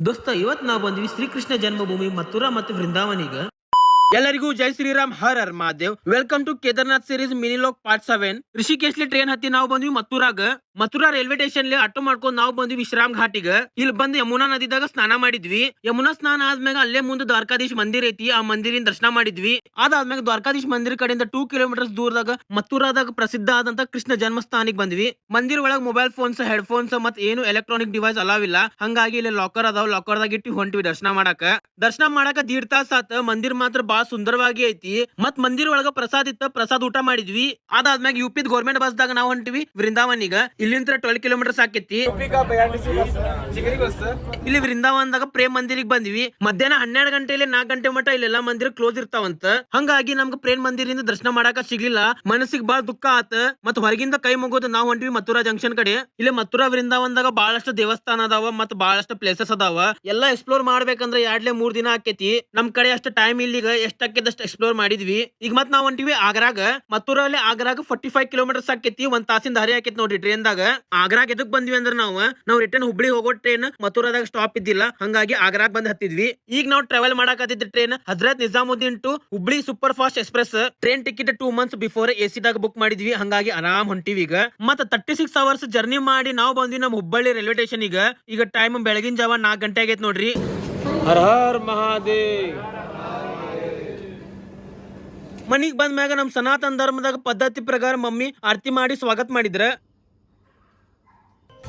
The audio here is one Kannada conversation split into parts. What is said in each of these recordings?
ದೋಸ್ತ ಇವತ್ ನಾವ್ ಬಂದ್ವಿ ಶ್ರೀಕೃಷ್ಣ ಜನ್ಮಭೂಮಿ ಮಥುರಾ ಮತ್ತು ವೃಂದಾವನಿಗ ಎಲ್ಲರಿಗೂ ಜೈ ಶ್ರೀರಾಮ್ ಹರ್ ಹರ್ Mahadev. Welcome to Kedarnath series mini vlog part 7. ಋಷಿಕೇಶ್ಲಿ ಟ್ರೈನ್ ಹತ್ತಿ ನಾವು ಬಂದ್ವಿ ಮಥುರಾ ರೈಲ್ವೆ ಸ್ಟೇಷನ್ ಅಟ್ಟು ಮಾಡ್ಕೊಂಡು ನಾವು ಬಂದ್ವಿ ವಿಶ್ರಾಮ್ ಘಾಟಿಗ. ಇಲ್ಲಿ ಬಂದು ಯಮುನಾ ನದಿದಾಗ ಸ್ನಾನ ಮಾಡಿದ್ವಿ. ಯಮುನಾ ಸ್ನಾನ ಆದ್ಮ್ಯಾಗ ಅಲ್ಲೇ ಮುಂದೆ ದ್ವಾರಕಾಧೀಶ್ ಮಂದಿರ ಐತಿ, ಆ ಮಂದಿರಿನ ದರ್ಶನ ಮಾಡಿದ್ವಿ. ಅದಾದ್ಮ್ಯಾಗ ದ್ವಾರಕಾಧೀಶ್ ಮಂದಿರ ಕಡೆಯಿಂದ 2 ಕಿಲೋಮೀಟರ್ಸ್ ದೂರದಾಗ ಮಥುರಾದಾಗ ಪ್ರಸಿದ್ಧ ಆದಂತ ಕೃಷ್ಣ ಜನ್ಮಸ್ಥಾನಿಗೆ ಬಂದ್ವಿ. ಮಂದಿರ ಒಳಗ್ ಮೊಬೈಲ್ ಫೋನ್ಸ್, ಹೆಡ್ಫೋನ್ಸ್ ಮತ್ ಏನು ಎಲೆಕ್ಟ್ರಾನಿಕ್ ಡಿವೈಸ್ ಅಲಾವಿಲ್ಲ. ಹಂಗಾಗಿ ಇಲ್ಲಿ ಲಾಕರ್ ಅದಾವ, ಲಾಕರ್ದಾಗ ಇಟ್ಟು ಹೊಂಟಿವಿ ದರ್ಶನ ಮಾಡಾಕ ದೀಡ್ ತಾಸ ಆತ. ಮಂದಿರ ಮಾತ್ರ ಬಹಳ ಸುಂದರವಾಗಿ ಐತಿ. ಮತ್ ಮಂದಿರ ಒಳಗ ಪ್ರಸಾದ್ ಇತ್ತ, ಪ್ರಸಾದ್ ಊಟ ಮಾಡಿದ್ವಿ. ಅದಾದ್ಮ್ಯಾಗ ಯುಪಿದ್ ಗೌರ್ಮೆಂಟ್ ಬಸ್ ದಾಗ ನಾವು ಹೊಂಟಿವಿ ವೃಂದಾವನಿಗ. ಇಲ್ಲಿಂದ 12 ಕಿಲೋಮೀಟರ್ಸ್ ಆಕೈತಿ. ಇಲ್ಲಿ ವೃಂದಾವನದಾಗ ಪ್ರೇಮ್ ಮಂದಿರಿಗೆ ಬಂದ್ವಿ. ಮಧ್ಯಾಹ್ನ 12 ಗಂಟೆಲಿ 4 ಗಂಟೆ ಮಟ್ಟ ಇಲ್ಲೆಲ್ಲಾ ಮಂದಿರ ಕ್ಲೋಸ್ ಇರ್ತಾವಂತ. ಹಂಗಾಗಿ ನಮ್ಗ ಪ್ರೇಮ್ ಮಂದಿರಿಂದ ದರ್ಶನ ಮಾಡಾಕ ಸಿಗ್ಲಿಲ್ಲ. ಮನಸ್ಸಿಗೆ ಬಾಳ ದುಃಖ ಆತ. ಮತ್ ಹೊರಗಿಂದ ಕೈ ಮುಗೋದು ನಾವು ಹೊಂಟಿವಿ ಮಥುರಾ ಜಂಕ್ಷನ್ ಕಡೆ. ಇಲ್ಲಿ ಮಥುರಾ ವೃಂದಾವನದಾಗ ಬಹಳಷ್ಟು ದೇವಸ್ಥಾನ ಅದಾವ, ಮತ್ ಬಹಳಷ್ಟು ಪ್ಲೇಸಸ್ ಅದಾವ. ಎಲ್ಲಾ ಎಕ್ಸ್ಪ್ಲೋರ್ ಮಾಡ್ಬೇಕಂದ್ರೆ 2-3 ದಿನ ಆಕೈತಿ. ನಮ್ ಕಡೆ ಅಷ್ಟು ಟೈಮ್ ಇಲ್ಲಿಗ ಎಷ್ಟ್ ಆಕೈತಷ್ಟು ಎಕ್ಸ್ಪ್ಲೋರ್ ಮಾಡಿದ್ವಿ. ಈಗ ಮತ್ ನಾವ್ ಹೊಂಟಿವಿ ಆಗ್ರಾಗ. ಮಥುರಲ್ಲಿ ಆಗ್ರಾಗ 45 ಕಿಲೋಮೀಟರ್ಸ್ ಆಕೈತಿ. 1 ತಾಸಿನ ದಾರಿ ಆಕೈತಿ ನೋಡ್ರಿ ಟ್ರೈನ್ ದಾಗ. ಆಗ್ರಾಗ ಎದಕ್ ಬಂದ್ವಿ ಅಂದ್ರೆ ನಾವು ರಿಟರ್ನ್ ಹುಬ್ಳಿ ಹೋಗೋ ಟ್ರೈನ್ ಮಥುರಾದಾಗ ಸ್ಟಾಪ್ ಇದ್ದಿಲ್ಲ. ಹಂಗಾಗಿ ಆಗ್ರಾಗ ಬಂದ್ ಹತ್ತಿದ್ವಿ. ಈಗ ನಾವು ಟ್ರಾವೆಲ್ ಮಾಡಾಕತ್ತಿದ್ದ train Hazrat Nizamuddin to Hubli super fast express. Train ticket 2 months before AC ದಾಗ ಬುಕ್ ಮಾಡಿದ್ವಿ. ಹಂಗಾಗಿ ಆರಾಮ್ ಹೊಂಟಿವಿ ಈಗ. ಮತ್ತ 36 ಅವರ್ಸ್ ಜರ್ನಿ ಮಾಡಿ ನಾವು ಬಂದ್ವಿ ನಮ್ ಹುಬ್ಬಳ್ಳಿ ರೈಲ್ವೆ ಸ್ಟೇಷನ್ ಈಗ ಟೈಮ್ ಬೆಳಗಿನ ಜಾವ 4 ಗಂಟೆ ಆಗೈತಿ ನೋಡ್ರಿ. ಹರ ಹರ್ ಮಹಾದೇವ್. ಮನಿಗ್ ಬಂದ ಮ್ಯಾಗ ನಮ್ ಸನಾತನ ಧರ್ಮದಾಗ ಪದ್ಧತಿ ಪ್ರಕಾರ ಮಮ್ಮಿ ಆರತಿ ಮಾಡಿ ಸ್ವಾಗತ ಮಾಡಿದ್ರ.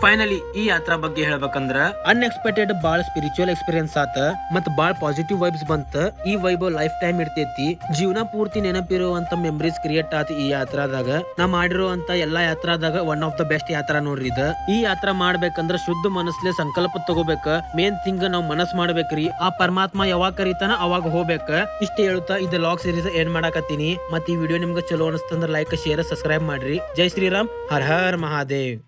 ಫೈನಲಿ ಈ ಯಾತ್ರಾ ಬಗ್ಗೆ ಹೇಳ್ಬೇಕಂದ್ರ ಅನ್ಎಕ್ಸ್ಪೆಕ್ಟೆಡ್ ಬಾಳ ಸ್ಪಿರಿಚುವಲ್ ಎಕ್ಸ್ಪೀರಿಯನ್ಸ್ ಆತ. ಮತ್ ಬಾಳ ಪಾಸಿಟಿವ್ ವೈಬ್ಸ್ ಬಂತ. ಈ ವೈಬ್ ಲೈಫ್ ಟೈಮ್ ಇರ್ತೈತಿ. ಜೀವನ ಪೂರ್ತಿ ನೆನಪಿರುವಂತ ಮೆಮರೀಸ್ ಕ್ರಿಯೇಟ್ ಆತ ಈ ಯಾತ್ರಾದಾಗ. ನಾ ಮಾಡಿರುವಂತ ಎಲ್ಲಾ ಯಾತ್ರಾದಾಗ ಒನ್ ಆಫ್ ದ ಬೆಸ್ಟ್ ಯಾತ್ರಾ ನೋಡ್ರಿ ಇದ. ಈ ಯಾತ್ರಾ ಮಾಡ್ಬೇಕಂದ್ರ ಶುದ್ಧ ಮನಸ್ಲೆ ಸಂಕಲ್ಪ ತಗೋಬೇಕ. ಮೇನ್ ಥಿಂಗ್ ನಾವ್ ಮನಸ್ ಮಾಡ್ಬೇಕ್ರಿ. ಆ ಪರಮಾತ್ಮ ಯಾವಾಗ ಕರೀತಾನ ಅವಾಗ ಹೋಗ್ಬೇಕ. ಇಷ್ಟ ಹೇಳುತ್ತಾ ಇದು ಲಾಗ್ ಸೀರೀಸ್ ಏನ್ ಮಾಡಾಕತ್ತೀನಿ. ಮತ್ ಈ ವಿಡಿಯೋ ನಿಮ್ಗೆ ಚಲೋ ಅನಿಸ್ತಂದ್ರ ಲೈಕ್, ಶೇರ್, ಸಬ್ಸ್ಕ್ರೈಬ್ ಮಾಡ್ರಿ. ಜೈ ಶ್ರೀರಾಮ್, ಹರ್ ಹರ್ ಮಹಾದೇವ್.